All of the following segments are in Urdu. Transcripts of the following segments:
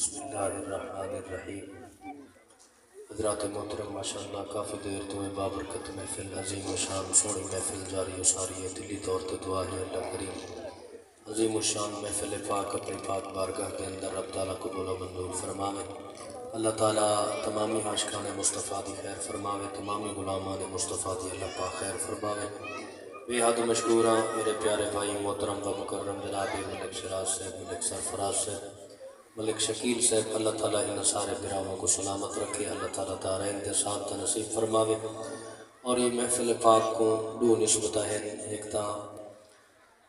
بسم اللہ الرحمن الرحیم۔ حضرات محترم ماشاءاللہ کافی دیر تو بابرکت محفل عظیم و شان سونی محفل جاری و ساری ہے۔ دلی طور تے دعا ہے اللہ کریم عظیم و شان محفل پاک اپنی پاک بارگاہ کے اندر رب تعالیٰ قبول و منظور فرماوے۔ اللہ تعالیٰ تمامی عاشقان مصطفیٰ دی خیر فرماوے، تمامی غلامان مصطفیٰ دی اللہ پاک خیر فرماوے۔ بے حد مشکور ہاں میرے پیارے بھائی محترم و مکرم جناب ملک شراز صاحب، ملک سرفراز صاحب، ملک شکیل صاحب، اللہ تعالیٰ ان سارے براہوں کو سلامت رکھے، اللہ تعالیٰ دارین دے ساتھ نصیب فرماوے۔ اور یہ محفل پاک کو دو نسبت ہے، ایک تا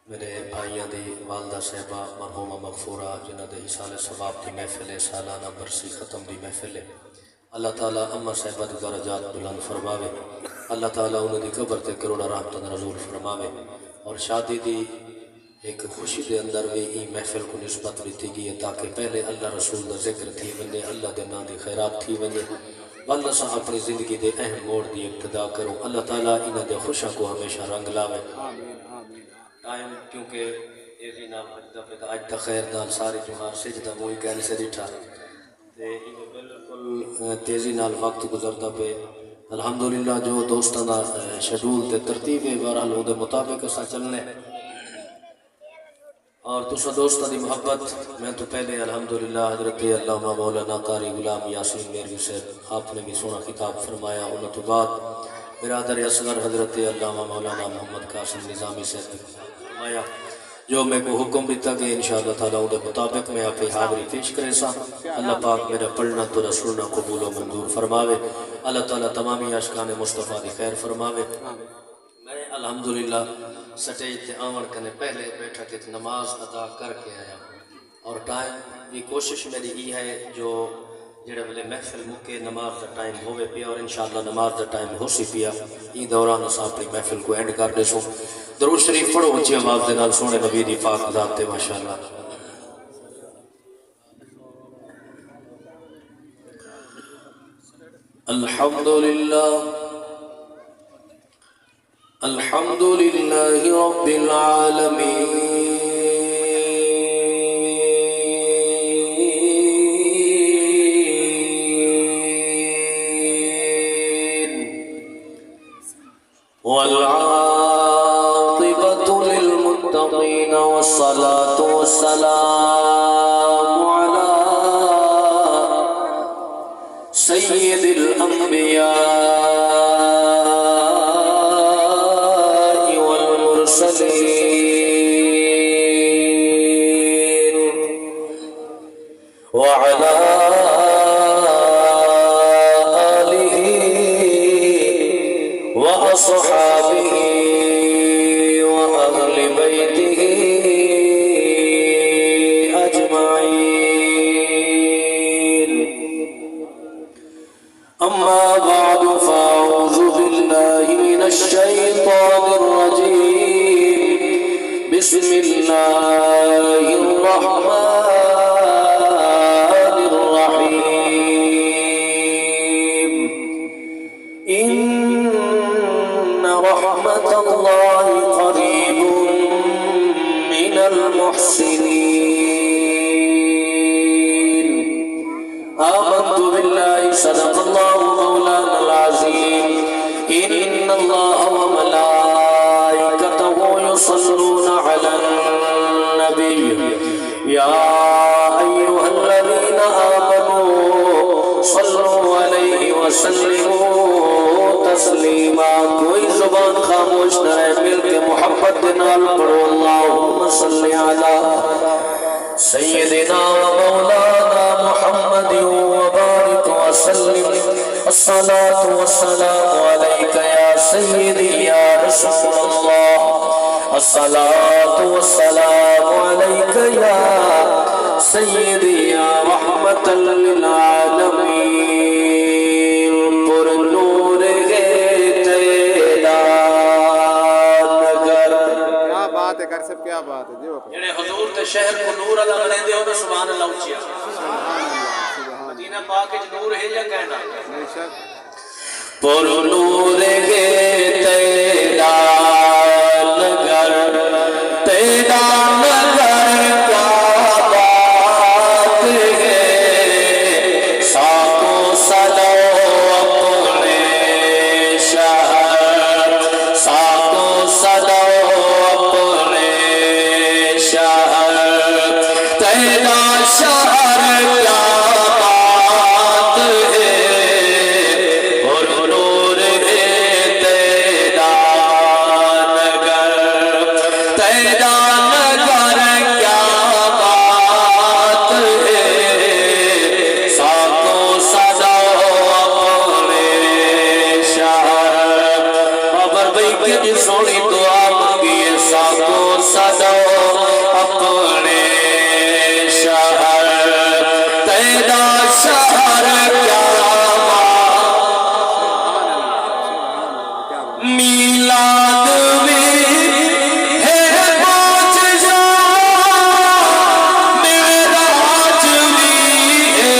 میرے بھائیاں دی والدہ صاحبہ مرحومہ مغفورہ جنہ دے ایصال ثواب دی محفل ہے، سالانہ برسی ختم دی محفل ہے۔ اللہ تعالیٰ اماں صاحبہ دی درجات بلند فرماوے، اللہ تعالیٰ انہوں دی قبر تے کروڑا رحمتاں نزول فرماوے۔ اور شادی دی ایک خوشی دے اندر بھی ای محفل کو نسبت دیتی گئی ہے تاکہ پہلے اللہ رسول دا ذکر تھی ونے، اللہ دے نام دی خیرات تھی ونے، اللہ سا اپنی زندگی دے اہم موڑ دی ابتدا کرو۔ اللہ تعالیٰ انہ دے خوشاں کو ہمیشہ رنگ لاوے۔ ٹائم کیونکہ ایزی نام دفعہ آج تا خیر نال ساری جمعہ سجدہ موئی کہنے سے دیٹھا تے انہیں بالکل تیزی نال وقت گزرتا پہ الحمدللہ جو دوستان دا شیڈول تے ترتیب ہے بہرحال وہ دے مطابق اسا چلنے۔ اور دوسرا دوستہ دی محبت میں تو پہلے الحمدللہ حضرت علامہ مولانا قاری غلام یاسین میروی صاحب آپ نے بھی سونا خطاب فرمایا، انہوں تو بعد برادر اصغر حضرت علامہ مولانا محمد قاسم نظامی صاحب نے فرمایا جو میں کو حکم دیتا کہ انشاءاللہ تعالیٰ انہوں دے مطابق میں آپ حاضری پیش کرے سا۔ اللہ پاک میرا پڑھنا تو سننا قبول و منظور فرماوے، اللہ تعالیٰ تمامی عاشقان مصطفیٰ دی خیر فرماوے۔ میں الحمدللہ سٹیج تے آمن کرنے پہلے بیٹھا کہ نماز ادا کر کے آیا، اور ٹائم بھی کوشش میری یہ ہے جو جڑے ویلے محفل مکے نماز دا ٹائم ہوئے پیا، اور انشاءاللہ نماز دا ٹائم ہو سی پیا یہ دوران اسا اپنی محفل کو اینڈ کر دے سو۔ درود شریف پڑھو اچھی آواز دے نال سونے نبی دی پاک ذات تے ماشاءاللہ۔ الحمدللہ الحمد للہ رب العالمین والعاقبۃ للمتقین والصلاة والسلام علی سید الانبیاء وعلى آله وأصحابه وأهل بيته أجمعين، أما بعد فأعوذ بالله من الشيطان الرجيم، بسم الله الرحمن الرحيم، إن رحمة الله قريب من المحسنين، آمنت بالله صدق الله مولانا العظيم، إن الله وملائكته يصلون على النبي يا أيها الذين آمنوا صلوا عليه وسلموا تسلیما۔ کوئی زبان خاموش نہ رہے، مل کے محبت نال پڑھو اللہم صلی علی سیدنا و مولانا محمد وبارک وسلم، الصلاة والسلام علیک یا سیدی یا رسول اللہ، الصلاة والسلام علیک یا سیدی یا رحمت للعالمین، پر نور ہے تیرا نگر۔ کیا بات ہے کر سب، کیا بات ہے جو جنہیں حضور تے شہر کو نور اللہ بنے دے ہونا سبحان اللہ اچھیا۔ مدینہ پاک اچھ نور ہے یا کہنا پر نور ہے تیرا نگر، تیرا نگر کیا بات ہے تیرا شہر کیا بات ہے اور نور ہے تیرا نگر تیرا نگر کیا بات ہے ساکوں سجاؤ اپنے شہر بابر بھائی کی سونی دعا مانگی ہے ساکوں سجاؤ اپنے شہر تیرا شہر کیا میلاد میں ہے معجزہ معراج میں ہے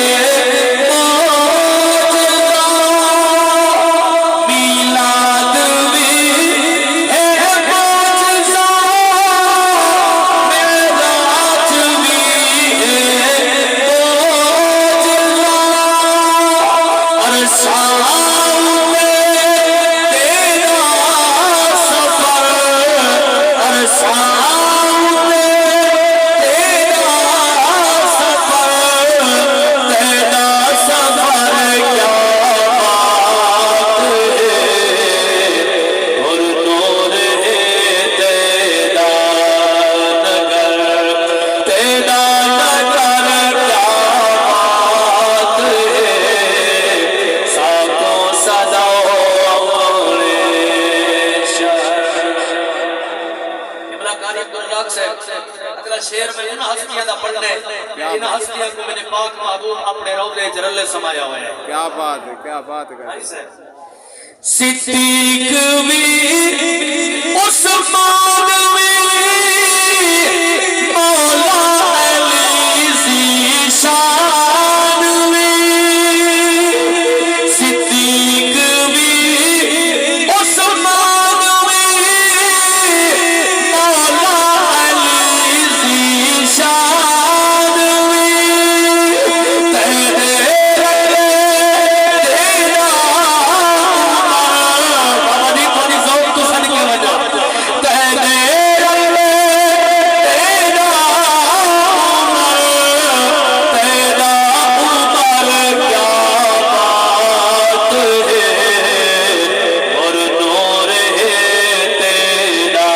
معجزہ میلاد میں ہے معجزہ معراج میں ہے معجزہ عرشاں میں تیرا سفر عرشاں میں تیرا سفر تیرا سفر کیا بات ہے اور نور ہے تیرا نگر تیرا نگر کیا بات ہے ساکوں سجاؤ اپنے شہر ابن قاری عبداللہ صاحب اگلا شعر میں ان ہستیاں دا پڑھنے ان ہستیاں کو میرے پاک محبوب اپنے روضے جرلے سمایا ہوا ہے کیا بات ہے صدیق بھی عثمان بھی مولا علی ذیشان بھی صدیق بھی عثمان بھی مولا علی ذیشان بھی تیرے تیرا بابا پانی ذوق تو سن کی وجہ تیرے تیرا تیرا عمر کیا بات ہے اور نور ہے تیرا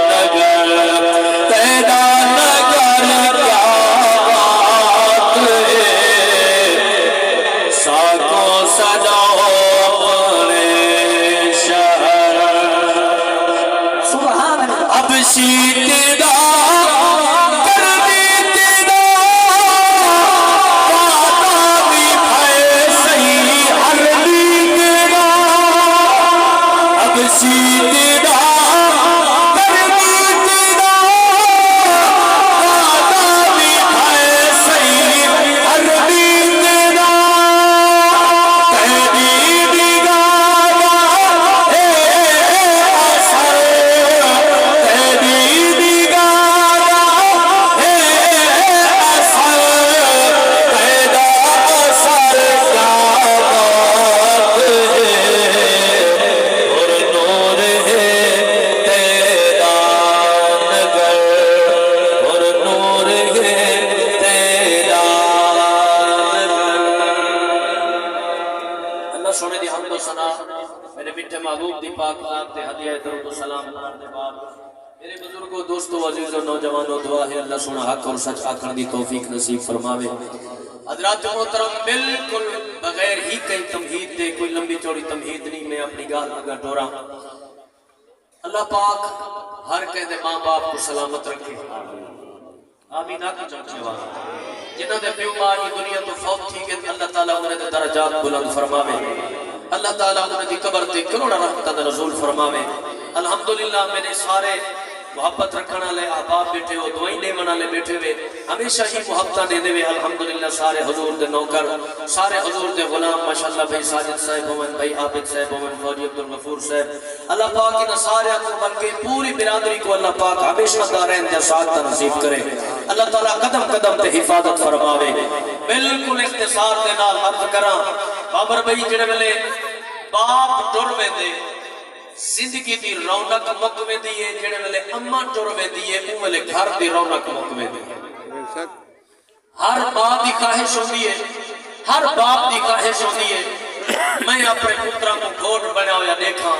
نگر تیرا نگر کیا بات ہے ساکوں سجاؤ اپنے شہر اب شیتدہ کرنی تیرا وعدہ بھی ہے صحیح ہر تیرا اب شیتدہ کرنی تیرا وعدہ بھی ہے صحیح ہر تیرا تیری نگاہ ہے اثر تیری نگاہ ہے اثر تیرا اثر کیا بات ہے اور نور ہے تیرا نگر اور نور ہے تیرا نگر اللہ سونے دی حمد و ثنا میرے میٹھے محبوب دی پاک ذات تے ہدیہ درود و سلام کرنے دے بعد میرے بزرگوں دوستوں عزیزوں نوجوانوں دعا ہے اللہ سونا حق اور سچ آکھن دی توفیق نصیب فرماوے حضرات محترم بالکل بغیر ہی کئی تمہید دے کوئی لمبی چوڑی تمہید نہیں میں اپنی گال لگا ٹورا اللہ پاک ہر کہتے ماں باپ کو سلامت رکھے آمین آکھ چمچے والا جنہوں نے پیو ماں یہ دنیا تو فوت تھی کہ اللہ تعالیٰ انہیں دے درجات بلند فرماوے اللہ تعالیٰ انہیں دی قبر تے کروڑا رحمتہ دے نزول فرماوے الحمدللہ میرے سارے محبت رکھنا لے احباب بیٹھے ہو دعائیں دے منا لے بیٹھے ہوئے ہمیشہ ہی محبتہ دے دے ہوئے الحمدللہ سارے حضور دے نوکر سارے حضور دے غلام ماشاءاللہ بھائی ساجد صاحب ہومن بھائی عابد صاحب ہومن فوجی عبدالغفور صاحب اللہ پاک ان سارے کو بلکہ پوری برادری کو اللہ پاک ہمیشہ دارین دے ساتھ نصیب کرے اللہ تعالیٰ قدم قدم تے حفاظت فرماوے بالکل اختصار دے نال عرض کراں بابر بھائی جڑے ویلے باپ ٹر ویندے زندگی دی رونق مک ویندی ہے جڑے ویلے اماں ٹر ویندی ہے او ویلے گھر دی رونق مک ویندی ہے بے شک ہر ماں دی خواہش ہوندی ہے، ہر باپ دی خواہش ہوندی ہے میں اپنے پترا کو گھوٹ بنا ہویا دیکھا،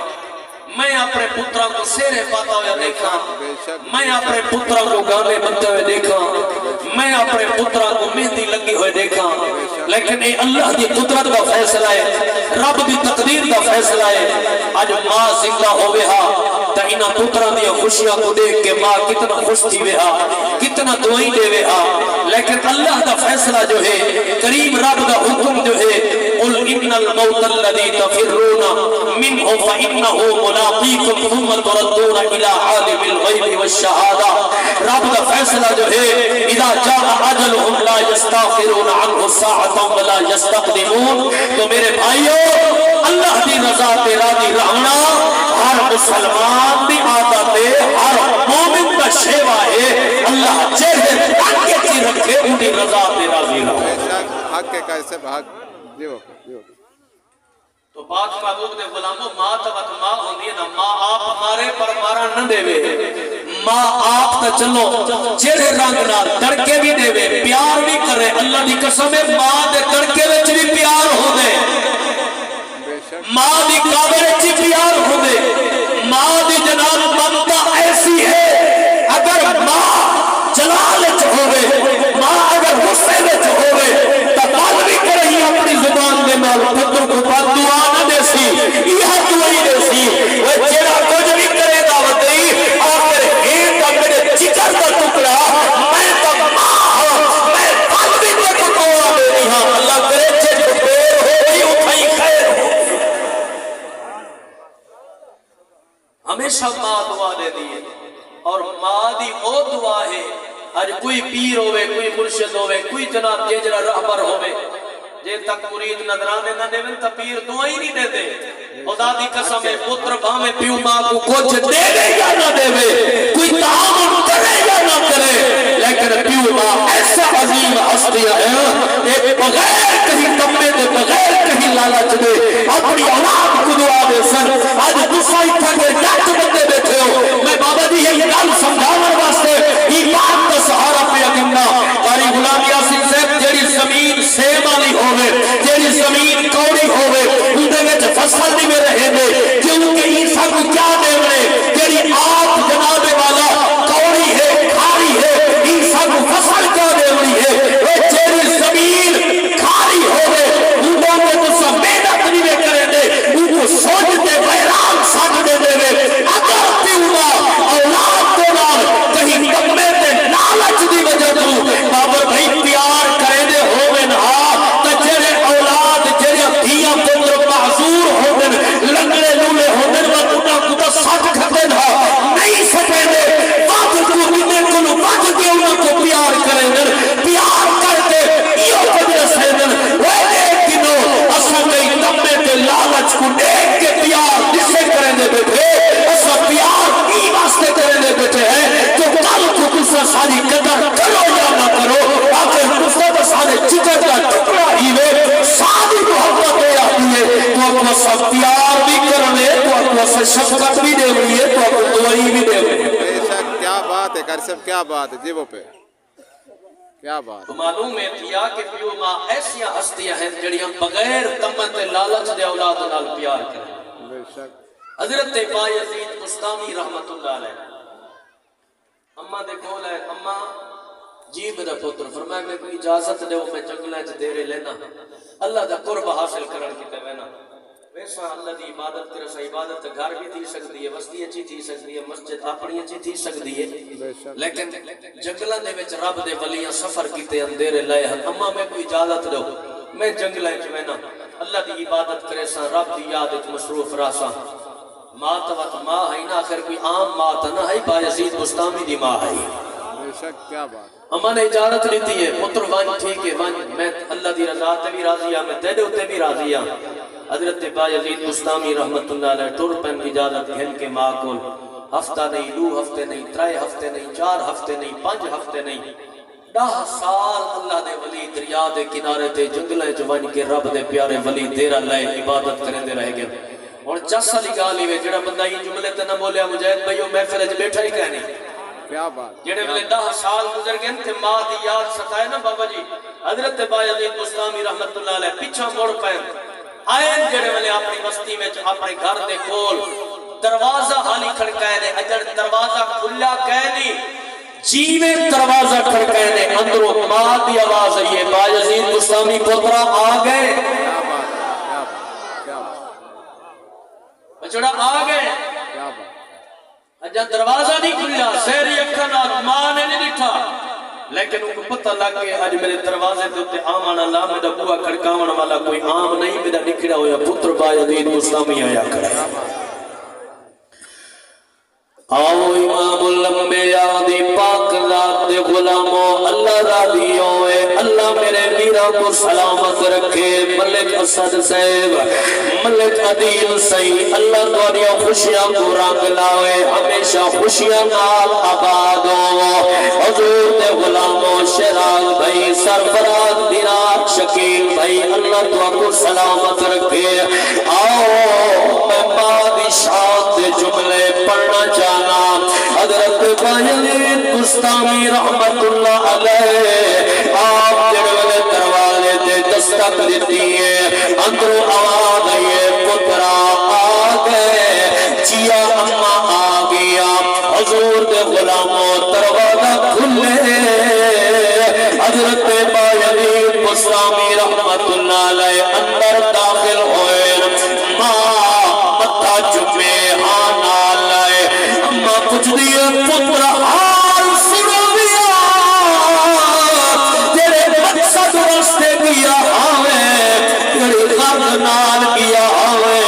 میں اپنے پترا کو سیرے پاتا ہویا دیکھا، میں اپنے پترا کو گانے بنتے ہوئے دیکھا، میں اپنے پترا کو مہندی لگی ہوئے دیکھا، لیکن اے اللہ دی قدرت کا فیصلہ ہے، رب دی تقدیر کا فیصلہ ہے۔ آج ماں زندہ ہوئے ہا تا انہاں پترا دیا خوشیاں کو دیکھ کے ماں کتنا خوش تھی وے ہا، کتنا دعائیں دے وے ہا، لیکن اللہ دا فیصلہ جو ہے، کریم رب دا حکم جو ہے، قل ان الموت الذي تفرون منه فانه ملاقيكم ثم تردون الى عالم الغيب والشهاده۔ رب دا فیصلہ جو ہے، اذا جاء اجلهم لا يستاخرون عنه ساعه ولا يستقدمون۔ تو میرے بھائیو، اللہ دی رضا تے راضی رہنا ہر مسلمان دی عادت ہے، ہر مومن کا شیوا ہے، اللہ چہرے تاکہ چی رکھے ان دی رضا تے راضی رہو۔ بے شک حق کے کیسے بھاگ جیو جیو تو پاک محبوب دے غلاموں، ماں تبت ماں ہوندی ہے نا، ماں آپ ہمارے پر مارا نہ دے وے، ماں آپ تا چلو چہرے رنگ نہ تڑکے بھی دے وے، پیار بھی کرے، اللہ دی قسم ہے ماں دے تڑکے وچ بھی پیار ہو دے، ماں دی قابل چی پیار ہو دے، ماں دی جناب ممتا ایسی ہے، اگر ماں جلال وچ ہوے، ماں اگر غصے وچ ہوے تا بات بھی کرے اپنی زبان دے نال پتر کو بد دعا نہ دے سی، یہ دعائی دے سی، وہ جڑا کچھ بھی کرے دعوت دی آخر ہے تا میرے جگر دا ٹکڑا، میں تا ماں میں بد بھی دے کو دعا دے رہی ہاں، اللہ کرے چھے جو پیر ہو گئی اٹھائی خیر ہو۔ ہمیشہ ماں دعا دے دیئے، اور ماں دی او دعا ہے، آج کوئی پیر ہوئے، کوئی مرشد ہوئے، کوئی جناب جیجرہ رہبر ہوئے، جے تک مرید نظرانے نہ دے تا پیر دعائی نہیں دے دے۔ خدا دی قسم ہے پتر بھامے پیو ماں کو کچھ دے دے یا نہ دے دے، کوئی تعامل کرے یا نہ کرے، لیکن پیو ماں ایسا عظیم ہستیاں ہیں کہ بغیر کہیں تمے دے، بغیر کہیں لالچ دے، اپنی اولاد کو دعا دے سن۔ آج دوسرائی تھا کہ ڈاکٹ بندے بیٹھے ہو، میں بابا جی یہ گل سمجھاور واسطے ایمان کا سہارا پہ اگمنا قاری غلام یاسین صاحب جیڑی زمین سیم والی ہوئے، جیڑی زمین کوڑی ہوئے، اندے وچ فصل نہیں میں رہے دے، کیونکہ عیسیٰ کو کیا دے رہے، جیڑی آپ جناب والا کوڑی ہے، کھاری ہے، عیسیٰ کو فصل کیا دے رہی ہے، وہ جیڑی زمین کھاری ہوئے، اندوں میں تو سب محنت نہیں میں کرے دے، ان کو سوچتے ویران ساتھ دے دے دے، اگر پیوما اولاد کو نال کہیں کمے دے لالچ دی وجہ تو بابا بھائی پیار کرے دے ہوئے نا، تا جڑے اولاد جڑے دھیاں پتر معذور ہوندن، لنگڑے لولے ہوندن، وہ انہاں کو تا سچ کھدے نا نہیں سکے دے، وقت کو کنے کو وقت کے انہاں کو پیار کرے دے، پیار کر دے یہ وجہ سے دن وہ ایک دنوں اساں کئی تمے تے لالچ کو دیکھ کے پیار جسے کرے دے بیٹھے، اساں پیار کی واسطے کرے دے بیٹھے ہیں جو کل کو دوسرا ساری قدر کرو یا نہ کرو، آخر دوسرا تو سارے چکر کا ٹکڑا ہی وے ساری محبت ہو جاتی ہے، تو اپنا سب پیار بھی کرنے، تو اپنا سب شفقت بھی دے ہوئی ہے، تو اپنا دعائی بھی دے ہوئی ہے۔ بے شک کیا بات ہے کرسب، کیا بات ہے جیبوں پہ کیا بات۔ تو معلوم ہے کیا کہ پیو ماں ایسی ہستیاں ہیں جڑیاں بغیر تمت لالچ دے اولاد نال پیار کریں۔ بے شک حضرت بایزید بستامی رحمت اللہ علیہ اماں دے کول ہے، اماں جی میرا پتر فرمایا میں کوئی اجازت دے میں جنگلیں چ دیرے لینا، اللہ دا قرب حاصل کرن کیتے وینا، ویسا اللہ دی عبادت کرے، سا عبادت گھر بھی تھی سکتی ہے، بستی اچھی تھی سکتی ہے، مسجد اپنی اچھی تھی سکتی ہے، لیکن جنگلاں دے وچ رب دے ولیاں سفر کیتے اندھیرے لائے ہیں، اماں میں کوئی اجازت دو میں جنگلیں چ وینا، اللہ دی عبادت کرے سا، رب دی یاد وچ مصروف رہساں۔ ماں توت ماں ہے نا، آخر کوئی عام ماں تا نہ ہے، بایزید بستامی دی ماں ہے۔ بے شک کیا بات۔ اماں نے اجازت لیتی ہے، پتر وان ٹھیک ہے وان، میں اللہ دی رضا تے بھی راضی ہاں، میں تیرے اتے بھی راضی ہاں۔ حضرت بایزید بستامی رحمت اللہ علیہ ٹر پن اجازت گھن کے ماں کول، ہفتہ نہیں، 2 ہفتے نہیں، 3 ہفتے نہیں، 4 ہفتے نہیں، 5 ہفتے نہیں، 10 سال اللہ دے ولی دریا دے کنارے تے جنگلیں چ ون کے رب دے پیارے ولی دیرا لائے عبادت کریں دے رہ گئے۔ اور 10 سالی گالی وے جڑا بندہ یہ جملے تے نہ بولیا مجاہد بھائیو محفل وچ بیٹھا ہی کہنی، کیا بات جڑے ویلے 10 سال گزر گئے تے ماں دی یاد ستائے نا بابا جی حضرت بایزید بستامی رحمت اللہ علیہ پیچھے مڑ پے آئے جڑے ویلے اپنی بستی وچ اپنے گھر دے کول دروازہ حالی کھڑکائے نے اجڑ دروازہ کھلا کہے نہیں جیویں دروازہ کھڑکائے نے اندروں ماں دی آواز آئی ہے بایزید بستامی پترا آ گئے بچڑا آ گئے اجا دروازہ نہیں کھلا سہری اکھا نال ماں نے نہیں دیکھا لیکن ان کو پتہ لگ گیا آج میرے دروازے دے تے آمن اللہ میرا بوا کھڑکاون والا کوئی عام نہیں میرا نکھڑا ہویا پتر بایزید بستامی آیا کھڑا آؤ امام الانبیاء دی پاک ذات دے غلاموں اللہ راضی ہوئے اللہ میرے میرا کو سلامت رکھے ملک اسد صاحب ملک عدیل صحیح اللہ دنیا خوشیاں کو رنگ لائے ہمیشہ خوشیاں نال آباد ہو حضور دے غلاموں شراز بھائی سرفراز دیرار شکیل بھائی اللہ دعا کو سلامت رکھے آؤ میں بادشاہ دے جملے پڑھنا چاہنا حضرت بایزید بستامی رحمت اللہ علیہ آپ جڑوے دروازے تے دستک دیتی ہے اندروں آواز ہے پترا آ گئے جیا اماں آ گیا حضور دے غلاموں دروازہ کھلے حضرت بایزید بستامی رحمت اللہ علیہ اندر داخل ہوئے ماں متھا چومے ہاں نال لائے اماں پوچھ دیئے پتر حال سنو دیا تیرے مقصد واسطے کیا آوے تیرے غرض نال کیا آوے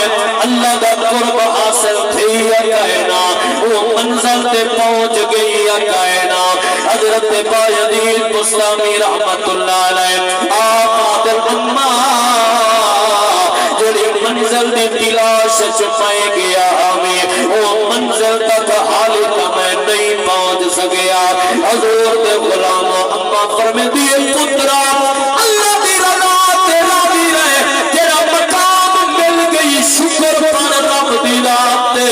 اللہ دا قرب حاصل تھی یا کہنا وہ منزل تے پہنچ گئی یا کہنا حضرت بایزید بستامی رحمت اللہ علیہ آپ آدر اماں جڑی منزل دی تلاش چھپائے گیا ہمیں وہ منزل تک حالی کا میں نہیں پہنچ سکیا حضور دے غلاموں اماں فرمے دیئے پترا اللہ دی رضا تے راضی رہے تیرا مقام مل گئی شکر پر رب دی رات تے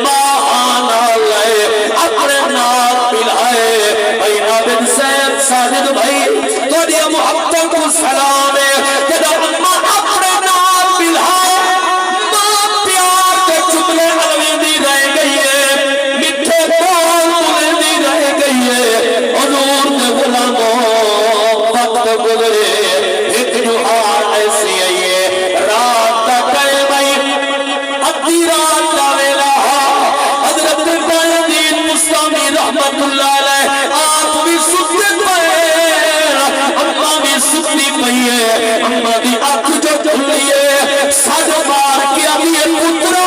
ماہانا لائے اپنے نات ملائے بھائی عابد صاحب ساجد بھائی تو دیا محبتوں کو سلام ہے تیرا اماں اپنے نات ملائے ماں پیار کے جملے علویدی رہ گئی ہے مٹھے بول علویدی رہ گئی ہے حضور کے غلاموں وقت گزرے ایک جوہار ایسی ہے رات کا کہے بھائی ادھی رات کا ویلا حضرت بایزید بستامی رحمت اللہ علیہ آپ بھی سکتے پئے اماں بھی سکتی پئی ہے اماں دی آنکھ جو کھلی ہے سج مار کیا بھی پترا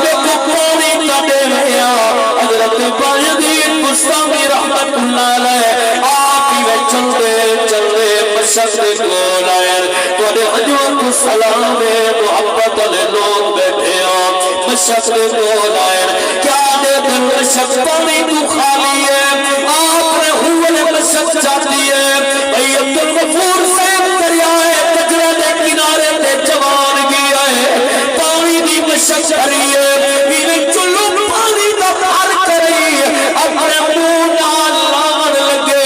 دیکھو پانی کا دے رہا حضرت بایزید بستامی رحمت اللہ علیہ آپ ہی میں چل دے مشق کو لائے تو دے حجوت سلام محبت علی لوگ بیٹھے آپ مشق کو لائے کیا دے دل مشق پانی تو خالی ہے آپ نے ہوئے مشق چاہتی ہے بھئی عبدالغفور سے دریائے کجرہ دے کنارے دے جوان گیا ہے پانی دی مشق کری ہے میرے چلو پانی دا پار کری اپنے منہ نال لان لگے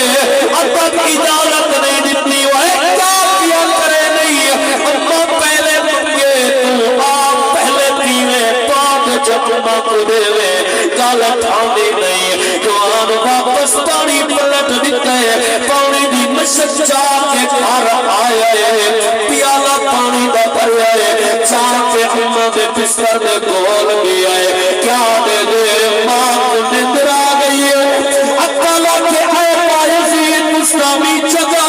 اب تک اجازت نہیں دیتی ہوئے کیا کیا کرے نہیں اماں پہلے منگے تو آپ پہلے پیوے پاک جب مک دے وے گالا ٹھاندے نہیں جوان واپس پانی پلٹ دیتے پانی دی مشق چاہ کے گھر آیا ہے پیالہ پانی دا بھریا ہے چاہ کے اماں دے بستر دے گول گیا ہے کیا دے دے ماں کو نندر آ گئی ہے اکالا کے اے بایزید بستامی جگہ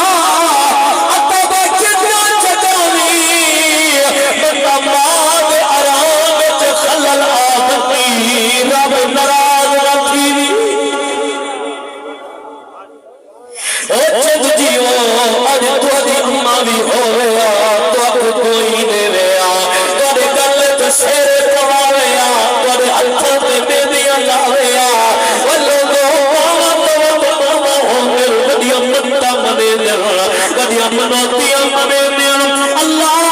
اتبا کتنا جگانی بندہ ماں دے آرام تے خلل آدمی رب نراز رکھی چند جیو آج تو دی اماں بھی ہو رہا تو اب کوئی دے رہا تو دے گلت سیر پوا رہا تو دے ہلکوں دے بیدیاں لا رہا واللوگوں ماما تو ماما ہوں گے گدیاں منتا منے دل گدیاں منوتیاں منے دل اللہ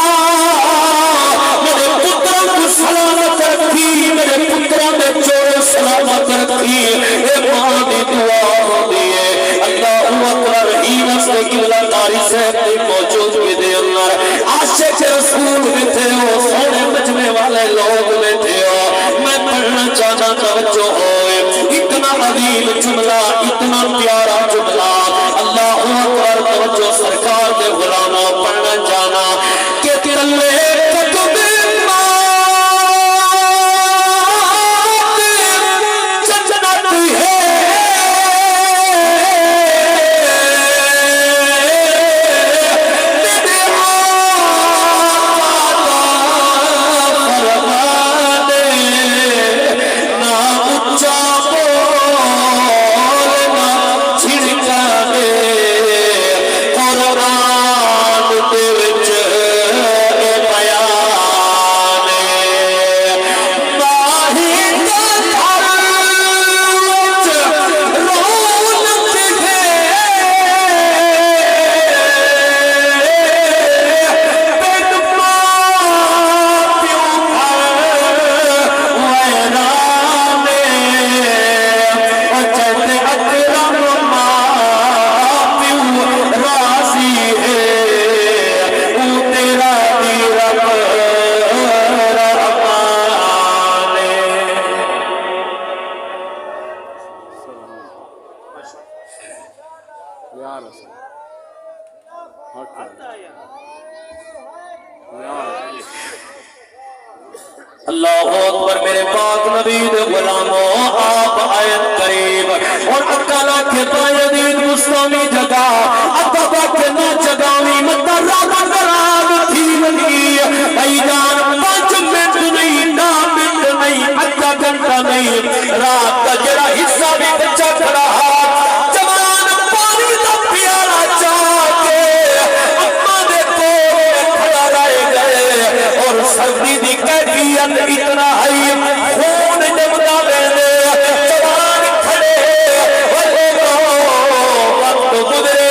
میرے پتروں کو سلامت رکھی میرے پتروں نے چور سلامت رکھی کے قبلہ قاری صاحب کی موجودگی دے اندر عاشق رسول بیٹھے ہو سونے مجمع والے لوگ بیٹھے ہو میں پڑھنا چاہتا توجہ ہوئے اتنا عظیم جملہ اتنا پیارا جملہ اللہ اکبر توجہ سرکار کے غلاموں پڑھنا جانا کہ تلے کتب اللہ اکبر میرے پاک نبی دے غلاموں آپ آیت قریب اور اکالا کے پایدید مستامی جگہ اتبا کے نا جگاوی مدرہ دراب تھی لگی ای جان 5 منٹ نہیں 10 منٹ نہیں اچھا گھنٹہ نہیں رات کا جرا حصہ بھی بچہ کھڑا جوان پانی دا پیارا چاہ کے اما دے کو کھڑا رہے گئے اور سردی دی کیفیت اتنا ہے خون جمدہ بینے جوان کھڑے وقت گزرے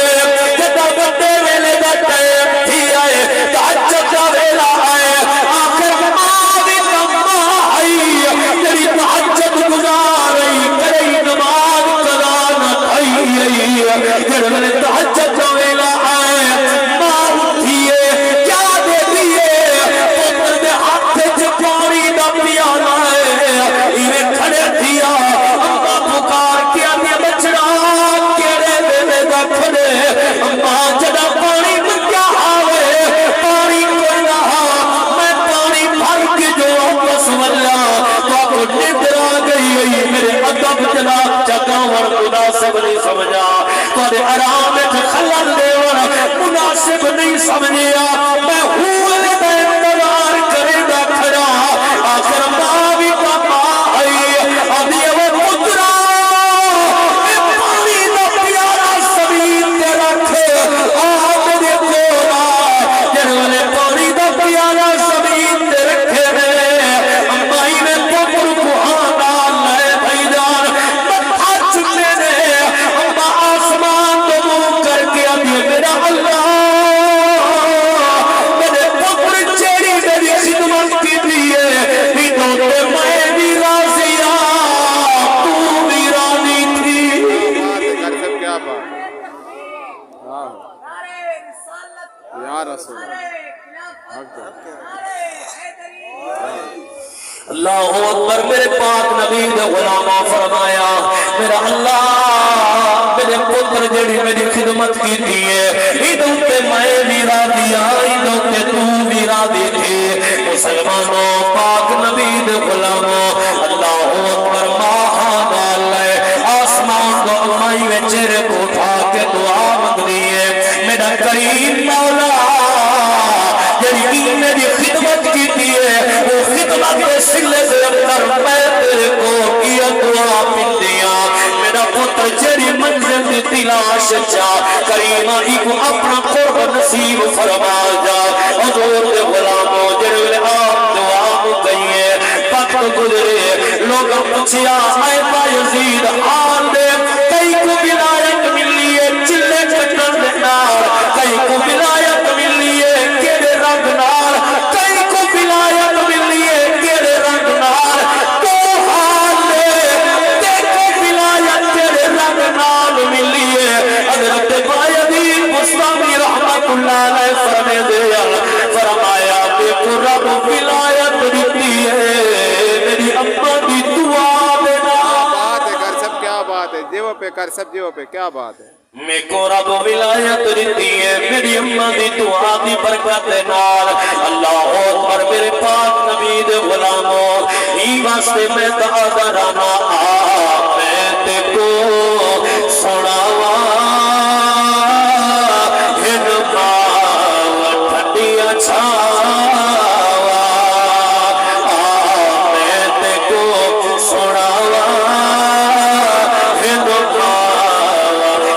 جدہ بڑے ویلے دا ٹائم تھی آئے تحجد دا ویلا آئے آخر ماں کماں آئی تیری تحجد گزار رہی کرئی نماز قرآن آئی جڑے تحجد دا ویلا آئے ماں اٹھئے کیا دے دیئے پتر دے ہاتھ چپاری دا پیانا ہے ایویں کھڑے دیا اماں پکار کیا دیا بچڑا کیڑے دے دا کھڑے اماں جڑا پانی مکیا آوے پانی کوئی رہا میں پانی بھر کے جو واپس ملا تو آپ ندر آ گئی میرے ادب جناب چکاور مناسب نہیں سمجھا تو آرام خلل دیور مناسب نہیں سمجھیا میں ہوئے دا انتظار کرے دا کھڑا آخر ماں بھی ماں آئی ابھی وہ پترا پانی دا پیارا سبیل تے رکھے میرے کولا جنہوں پانی دا پیارا سبیل تے رکھے امائی میں پتر کو آدھان لائے بھائی جان متھا چکے نے اماں آسمان تو منہ کر کے ابھی میرا اللہ میرے پتر چیری میری خدمت کی دیئے بھی دوتے میں بھی راضیا تو بھی راضی تھی کیا بات یا رسول اللہ اکبر میرے پاک نبی دے غلامہ فرمایا میرا اللہ میرے پتر جڑی میری خدمت کی دیئے ایدوں تے میں بھی راضی ایدوں تے تو بھی راضی تھی مسلمانوں پاک نبی دے غلاموں اللہ اکبر ماہاں اللہ آسمان کو امائی میں چہرے کو اٹھا کے دعا مانگ دیئے میرا کریم مولا جڑی میری خدمت کی دیئے وہ خدمت کے سلے سے اندر میں تیرے کو کیا دعا مل دیا میرا پتر جڑی منزل دی تلاش جا کریمہ ہی کو اپنا قرب نصیب فرما جا حضور دے غلاموں جڑے آپ دعا مگئیے وقت گزرے لوگ پوچھیا اے با یزید آن دے کئی کو ولایت ملی ہے چلے کٹن دے نار کئی کو ولایت ملی ہے کیڑے رنگ نار کئی کو ولایت ملی ہے کیڑے رنگ نار تو حال دے دیکھو ولایت کیڑے رنگ نار ملی ہے حضرت با یزید رحمت اللہ علیہ فرمے دیا فرمایا دیکھو رب ولایت دیتی ہے میری اماں دی دعا دینا بات ہے کر سب کیا بات ہے جیو پہ کر سب جیو پہ کیا بات ہے میں کو رب ولایت دیتی ہے میری اماں دی دعا دی برکت نال اللہ اکبر میرے پاک نبی دے غلاموں ای واسطے میں تعذرانا میں تے کو سناوا ہن ماں ٹھنڈیا چھاوا میں تے کو سناوا ہن ماں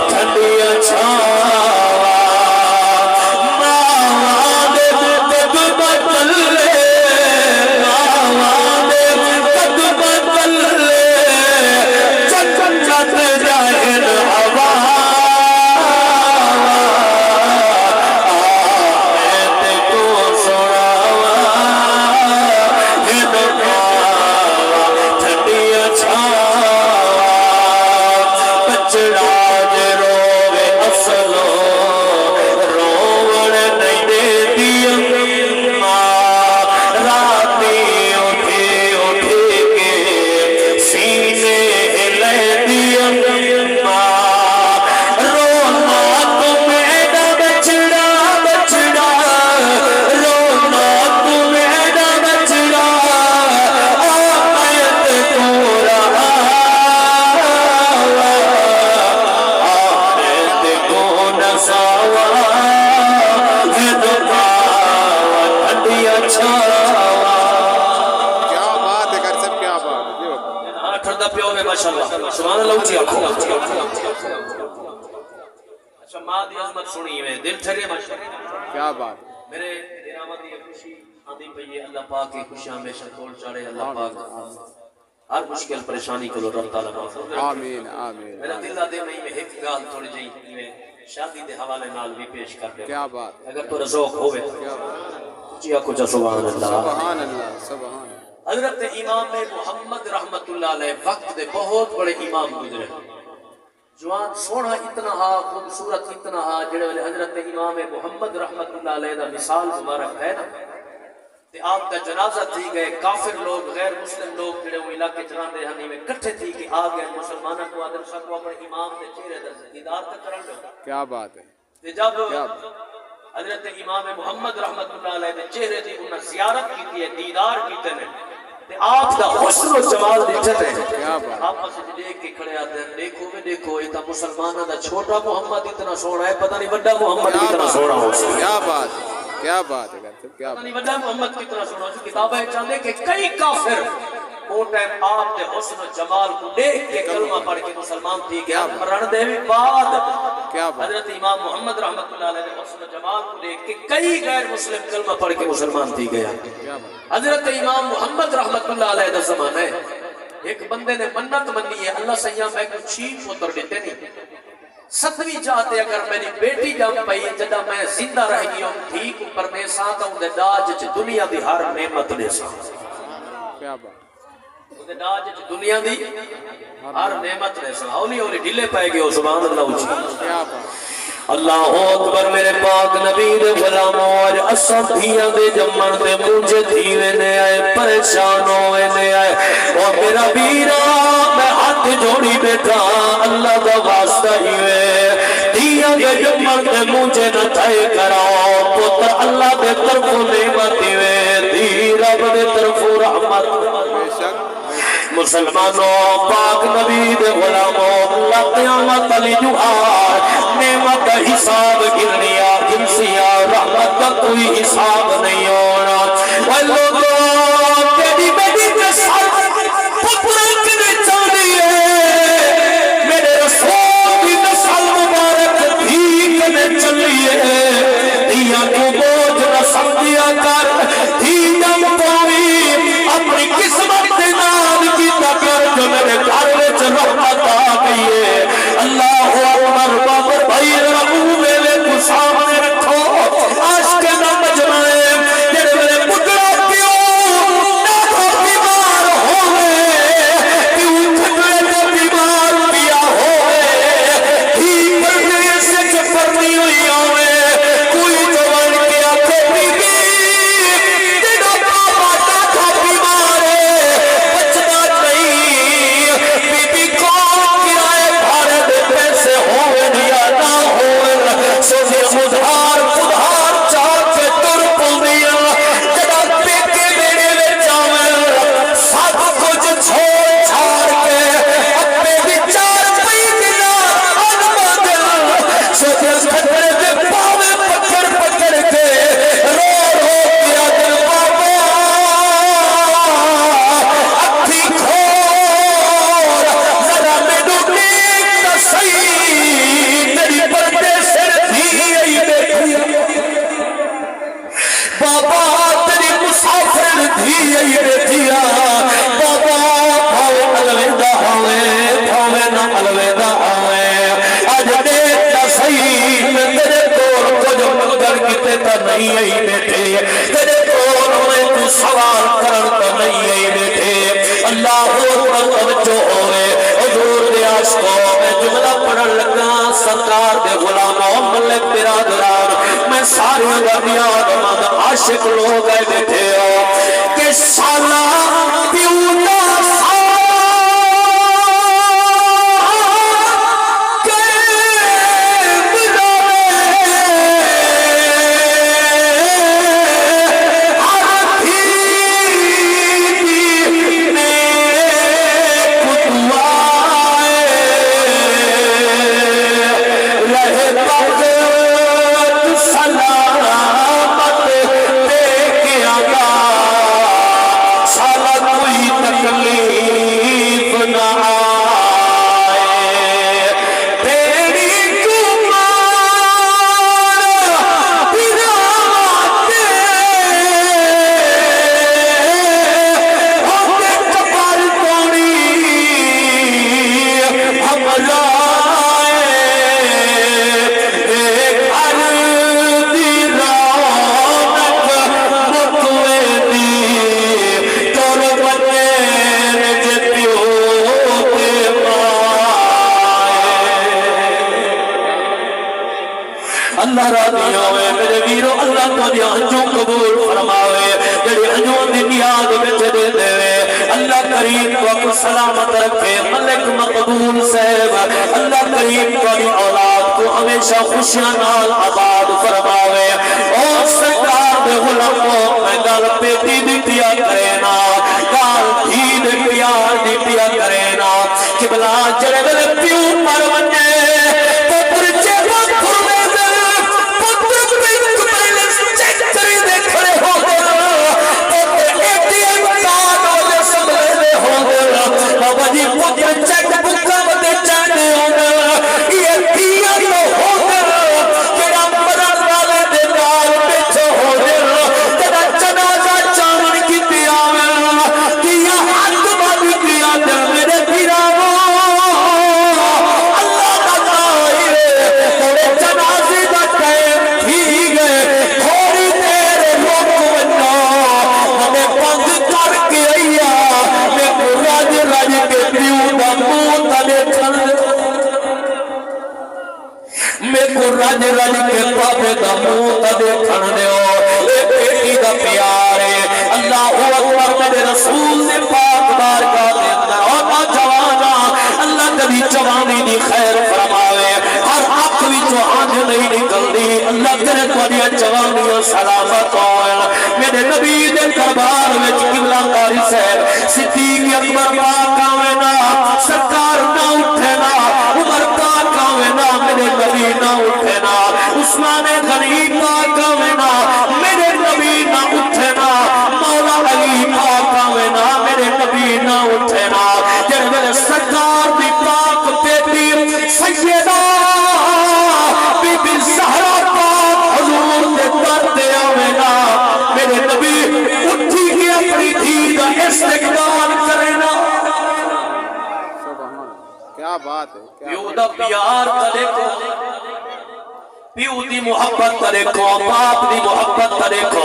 ٹھنڈیا چھاوا ماں دے قد بدل لے ماں دے قد بدل لے چچن چت جائے ہوا میں تے کو سناوا ہن ماں ٹھنڈیا چھاوا بچڑا جے روے اصلو روڑ نہیں دے دی ماں راتی اٹھے اٹھے کے سینے لے دی ماں رونا تو میرا بچڑا بچڑا رونا تو میرا بچڑا آیت تو رہا آیت کو نساوا ٹھنڈیا چھاوا کیا بات ہے کر سب کیا بات ہے جیو پہ ٹھنڈا پیو میں ماشاءاللہ سبحان اللہ اونچی آنکھوں اچھا ماں دی عظمت سنی میں دل ٹھرے ماشاءاللہ کیا بات ہے میرے آمد یہ خوشی آندھی پئی ہے اللہ پاک کی خوشیاں ہمیشہ توڑ چاڑے اللہ پاک ہر مشکل پریشانی کو رب تعالیٰ معاف کرے آمین آمین میرا دل دے میں ایک گال تھوڑی جئی میں شادی دے حوالے نال بھی پیش کر دے کیا بات ہے اگر تو رزوق ہوئے کیا بات ہے جی کچھ سبحان اللہ سبحان اللہ سبحان اللہ حضرت امام محمد رحمت اللہ علیہ وقت دے بہت بڑے امام گزرے جوان سونا اتنا ہا خوبصورت اتنا ہا جڑے والے حضرت امام محمد رحمت اللہ علیہ دا مثال مبارک ہے نا تے آپ کا جنازہ تھی گئے کافر لوگ غیر مسلم لوگ جڑے وہ علاقے چران دے ہنی میں کٹھے تھی کہ آ گئے مسلمانوں کو آدم شاہ کو اپنے امام دے چہرے در دیدار تک کرن لو کیا بات ہے تے جب حضرت امام محمد رحمت اللہ علیہ دے چہرے دی انہاں زیارت کی ہے دیدار کیتے نے تے آپ دا حسن و جمال دیکھتے ہیں کیا بات آپ سے دیکھ کے کھڑے آتے ہیں دیکھو میں دیکھو یہ تا مسلمانہ دا چھوٹا محمد اتنا سونا ہے پتہ نہیں بڑا محمد اتنا سونا ہو کیا بات ہے کیا بات ہے کر سب کیا پتہ نہیں بڑا محمد کتنا سونا ہو کتابیں چاہتے کہ کئی کافر وہ ٹائم آپ دے حسن و جمال کو دیکھ کے کلمہ پڑھ کے مسلمان تھی گیا مرن دے بھی بعد کیا بات حضرت امام محمد رحمت اللہ علیہ نے حسن و جمال کو دیکھ کے کئی غیر مسلم کلمہ پڑھ کے مسلمان تھی گیا کیا بات حضرت امام محمد رحمت اللہ علیہ دا زمانہ ہے ایک بندے نے منت منی ہے اللہ سیاں میں کو چھین پتر دیتے نہیں 7ویں چاہتے اگر میری بیٹی جب پئی جدا میں زندہ رہ گئی ہوں ٹھیک اوپر میں ساتھ ہوں دے داج دنیا دی ہر نعمت دے ساتھ کیا بات دے داج دنیا دی ہر نعمت دے ساتھ ہولی ہولی ڈھلے پائے گئے ہو سبحان اللہ اچھی کیا بات اللہ اکبر میرے پاک نبی دے غلاموں اور اساں دھیاں دے جمن دے مجھے دھیوے نے آئے پریشان ہوئے نے آئے اور میرا بیرا میں ہاتھ جوڑی بیٹھا اللہ دا واسطہ ہی وے دھیاں دے جمن دے مجھے نہ تھائے کراؤ پتر اللہ دے طرف نعمت ہی وے دی رب دے طرف رحمت بے شک مسلمانوں پاک نبی دے غلاموں اللہ قیامت علی جوہار نعمت کا حساب گرنیا گنسیا رحمت کا کوئی حساب نہیں ہونا وہ لوگوں تیری بیٹی کے ساتھ پترے کنے چاہیے میرے رسول کی نسل مبارک بھی کنے چلیے دیا کو بوجھ نہ سمجھیا کر دھی جم پوری اپنی قسمت نام کی تکر جو میرے گھر میں رحمت آ گئی ہے اللہ اکبر بابر بھائی ربو میرے کو سامنے رکھو عاشق نہ مجمعے جڑے میرے پترا پیو نہیں آئی بیٹھے تیرے کول میں تو سوال کرن تو نہیں آئی بیٹھے اللہ اکبر توجہ ہوئے حضور دے عاشقوں میں جملہ پڑھن لگا سرکار دے غلاموں ملک برادران میں سارے غمیاد مند عاشق لوگ آئے بیٹھے ہو کہ سالہ پیونا اللہ راضی ہوئے میرے ویرو اللہ کو دی انجو قبول فرماوے جڑی انجو دی نیاز وچ دے دے اللہ کریم کو سلامت رکھے ملک مقبول صاحب اللہ کریم کو دی اولاد کو ہمیشہ خوشیاں نال آباد فرماوے اور سرکار دے غلاموں میں گل پیٹی دی پیا کرے نا گل تھی دے پیار دی پیا کرے نا قبلہ جڑے ویلے پیو پر ونجے رج رج کے پاپے دا منہ تا دیکھن دیو اے بیٹی دا پیار ہے اللہ اکبر میرے رسول نے پاک بارگاہ دے اندر اور نوجوانا اللہ کبھی جوانی دی خیر فرماوے ہر حق وچوں آج نہیں نکلدی اللہ تیرے تواڈی جوانی اور سلامت ہون میرے نبی دے دربار وچ قبلہ قاری صاحب صدیق اکبر پاک آوے نا سرکار نہ اٹھے نا عمر پاک آوے نا میرے نبی نہ اٹھے نا عثمان غنی پاک آوے نا میرے نبی نہ اٹھے نا مولا علی پاک آوے نا میرے نبی نہ اٹھے نا جب میرے سرکار دی پاک بیٹی سیدہ بی بی زہرا پاک حضور دے در دے آوے نا میرے نبی اٹھی کے اپنی دھی دا استقبال کرے نا کیا بات ہے پیو دا پیار کرے کو پیو دی محبت کرے کو باپ دی محبت کرے کو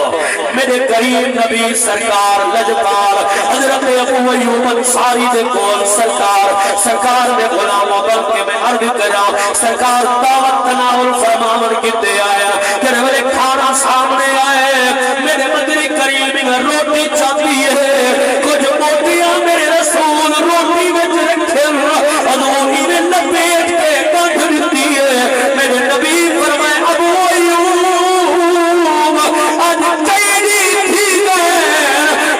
میرے کریم نبی سرکار لجپال حضرت ابو ایوب انصاری دے کول سرکار دے غلاموں بلکہ میں عرض کرا سرکار دعوت تناول فرماون کیتے آیا کہ میرے کھانا سامنے آئے میرے مدری کریم میں روٹی چاہتی ہے کچھ موٹیاں میرے رسول روٹی وچ رکھے ادھوری نے لپیٹ کے کٹ دیتی ہے میرے نبی فرمائے ابو ایوب آج تیری تھی گئے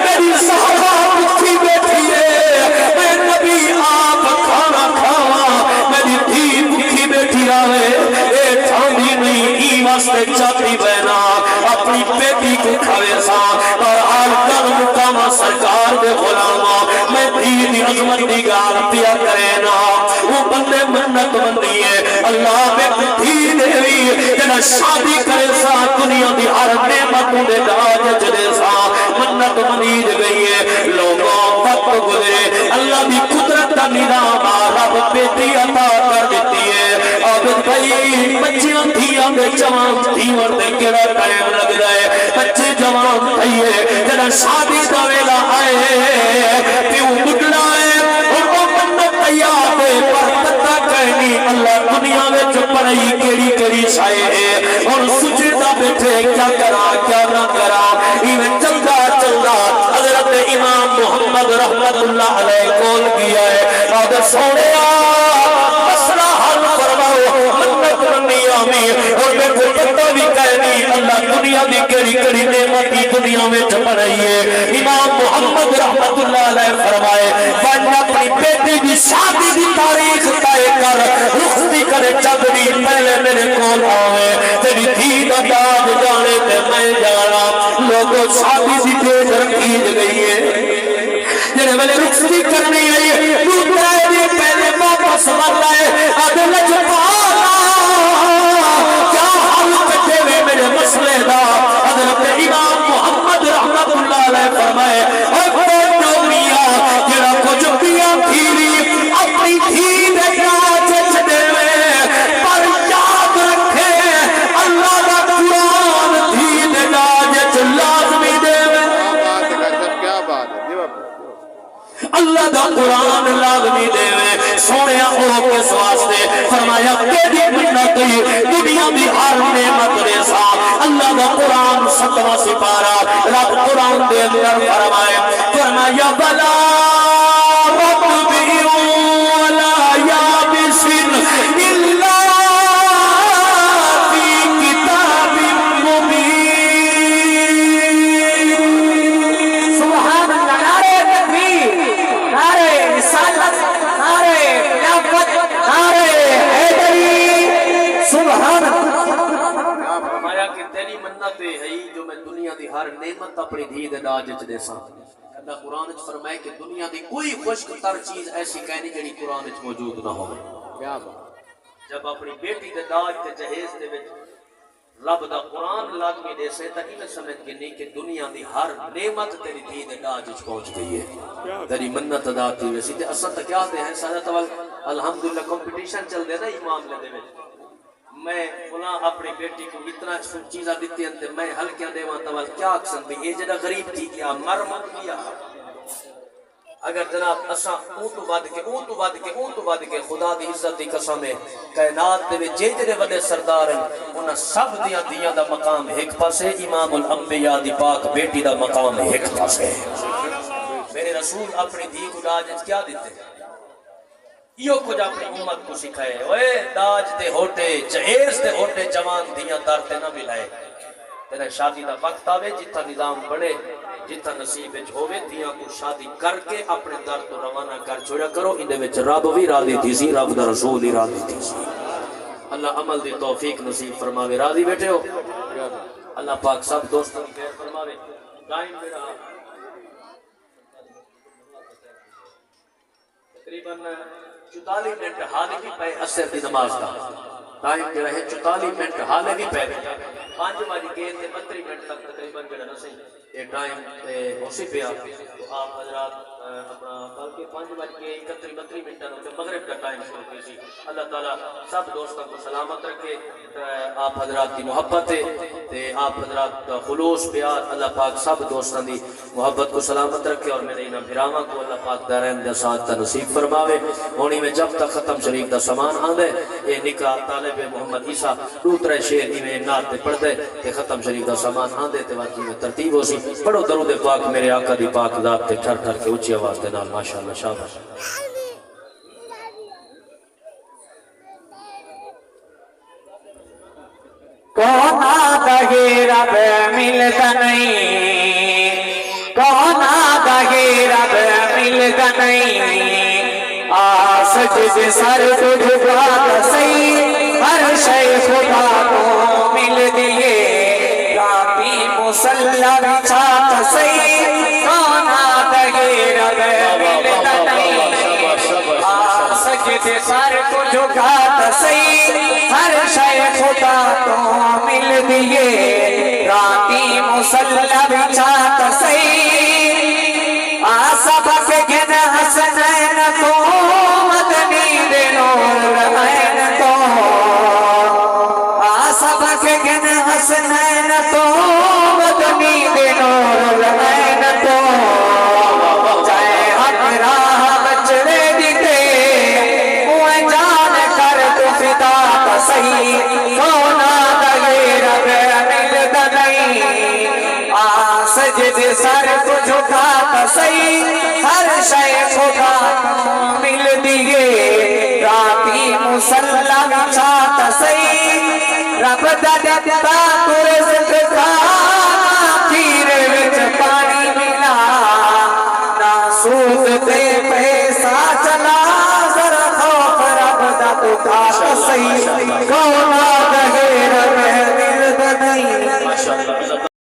میری صحابہ بکھی بیٹھی ہے میں نبی آپ کھانا کھاوا میری تھی بکھی بیٹھی رہے اے تھاندی نہیں ای واسطے چاہتی بہنا اپنی بیٹی کو کھوے سا اور آل کر مقامہ سرکار دے غلامہ میں دی عظمت دی گال پیا کرے نا وہ بندے منت بندی ہے اللہ میں دھی دے ہوئی جنہ شادی کرے سا دنیا دی ہر نعمتوں دے داج چلے سا منت بندی دے گئی ہے لوگوں وقت گزرے اللہ دی قدرت کا نظام رب بیٹی عطا کر دیتی ہے عابد بھائی بچیاں دھیا دنیا میں جوان تھیور دے کیڑا ٹائم لگ جائے بچے جوان تھئیے جڑا شادی دا ویلا آئے پیو بڈھڑا ہے اور وہ منت تیار ہے پر پتہ کہنی اللہ دنیا میں پڑھائی کیڑی کیڑی شائے ہے اور سجدہ بیٹھے کیا کرا کیا نہ کرا ایویں چلدا چلدا حضرت امام محمد رحمت اللہ علیہ کول گیا ہے اور سونیا مسئلہ حل فرماؤ منت منی آمین اور میں کو پتہ بھی کہنی اللہ دنیا میں کیڑی کیڑی نعمت دنیا میں پڑھائی ہے امام محمد رحمت اللہ علیہ فرمائے میں اپنی بیٹی کی شادی کی تاریخ طے کر رخصتی کرے چادری پہلے میرے کول آوے تیری دھی دا داغ جانے تے میں جانا لوگوں شادی دی تیز رکھی گئی ہے جنہیں میں نے رخصتی کرنی ہے دوسرا ہے پہلے واپس مر آئے عدل جپانا کیا حل کٹے ہوئے میرے مسئلے دا حضرت امام محمد رحمت اللہ علیہ فرمائے اور کوئی میاں جڑا کچھ پیا پھیری اپنی دھی دے کاج چڑے ہوئے پر یاد رکھے اللہ دا قرآن دھی دے کاج لازمی دے کیا بات ہے جی باپو اللہ دا قرآن لازمی دے سونیا ہو کس واسطے فرمایا تیری منت دنیا دی ہر نعمت دے ساتھ اللہ دا قرآن 7واں سپارہ رب قرآن دے اندر فرمایا بلا رب بھی ولا یابس الا فی کتاب مبین سبحان اللہ نعرہ تکبیر نعرہ رسالت نعرہ خلافت نعرہ حیدری سبحان اللہ فرمایا کہ تیری منت ہے جو میں دنیا دی ہر نعمت اپنی دھی دے داج وچ دے ساں اللہ قرآن وچ فرمائے کہ دنیا دی کوئی خشک تر چیز ایسی کہنی جڑی قرآن وچ موجود نہ ہو کیا بات جب اپنی بیٹی دے داج تے جہیز دے وچ رب دا قرآن لازمی دے سے تاکہ میں سمجھ کے نہیں کہ دنیا دی ہر نعمت تیری دھی دے داج وچ پہنچ گئی ہے تیری منت ادا کی ویسی تے اصل تک کیا دے ہیں سادہ تول الحمدللہ کمپٹیشن چل دے نا یہ معاملے دے وچ میں فلاں اپنی بیٹی کو اتنا چیزاں دیتی ہیں میں ہلکیاں دیواں تول کیا اکسن بھی یہ جڑا غریب تھی کیا مر مر کیا اگر جناب اساں اون تو ود کے خدا دی عزت دی قسم ہے کائنات دے وچ جڑے وڈے سردار ہیں انہاں سب دیاں دیاں دا مقام ایک پاسے امام الانبیاء دی پاک بیٹی دا مقام ایک پاسے میرے رسول اپنی دی کو داج کیا دیتے ہیں یہ کچھ اپنی امت کو سکھائے اوے داج دے ہوٹے جہیز دے ہوٹے جوان دیاں دارتے نہ ملائے تیرے شادی دا وقت آوے جتنا نظام بڑھے جتنا نصیب وچ ہووے دیاں کو شادی کر کے اپنے در تو روانہ کر چھوڑا کرو اندے وچ رب بھی راضی تھی سی رب دا رسول بھی راضی تھی سی اللہ عمل دی توفیق نصیب فرماوے راضی بیٹھے ہو اللہ پاک سب دوستوں کی خیر فرماوے دائم میرا تقریباً 44 منٹ حالے بھی پہ اثر دی نماز دا ٹائم جو ہے 44 منٹ حالے بھی پہ 5 بجے کے 32 منٹ تک تقریباً جو ہے نا صحیح یہ ٹائم اسی پہ تو آپ حضرات اپنا بلکہ 5 بجے 31 منٹ مغرب کا ٹائم شروع کی سی اللہ تعالیٰ سب دوستوں کو سلامت رکھے آپ حضرات کی محبت ہے آپ حضرات خلوص پیار اللہ پاک سب دوستوں کی محبت کو سلامت رکھے اور میرے انہاں بھراواں کو اللہ پاک دارین دے ساتھ نصیب فرماوے ہونی میں جب تک ختم شریف دا سامان آندے یہ نکاح طالب محمد عیسیٰ دوسرے شعر میں نعت تے پڑھ دے کہ ختم شریف دا سامان آندے تے واقعی میں ترتیب ہو سی پڑھو درود پاک میرے آقا دی پاک ذات تے ٹھر ٹھر کے اونچی آواز دے نال ماشاءاللہ شاباش کونا دگے رب ملتا نہیں کونا دگے رب ملتا نہیں سجد سر تجھا سی ہر شے خدا کو مل دیے راتی مسلح بچھا سی کونا دگے رب ملتا نہیں سجد سر کو جھکا سی ہر شے خدا تو مل دیے راتی مسلح بچھا سی سبق گن حسنین تو مدنی دے نور عین تو سبق کے گن حسنین تو مدنی دے نور لین تو چاہے حق راہ بچڑے دیتے اوہ جان کر تو فدا تا صحیح سونا دغیر مل دنئی سجد سر کو جھکا تا صحیح ہر شے خدا مل دیئے راتی مسلم چھاتا صحیح رب دتا تو رزق کھانا کھیرے وچ پانی ملا نہ سود تے پیسہ چلا ذرا خوف رب دا تو کھاتا صحیح کونا دغیر محمل دنئی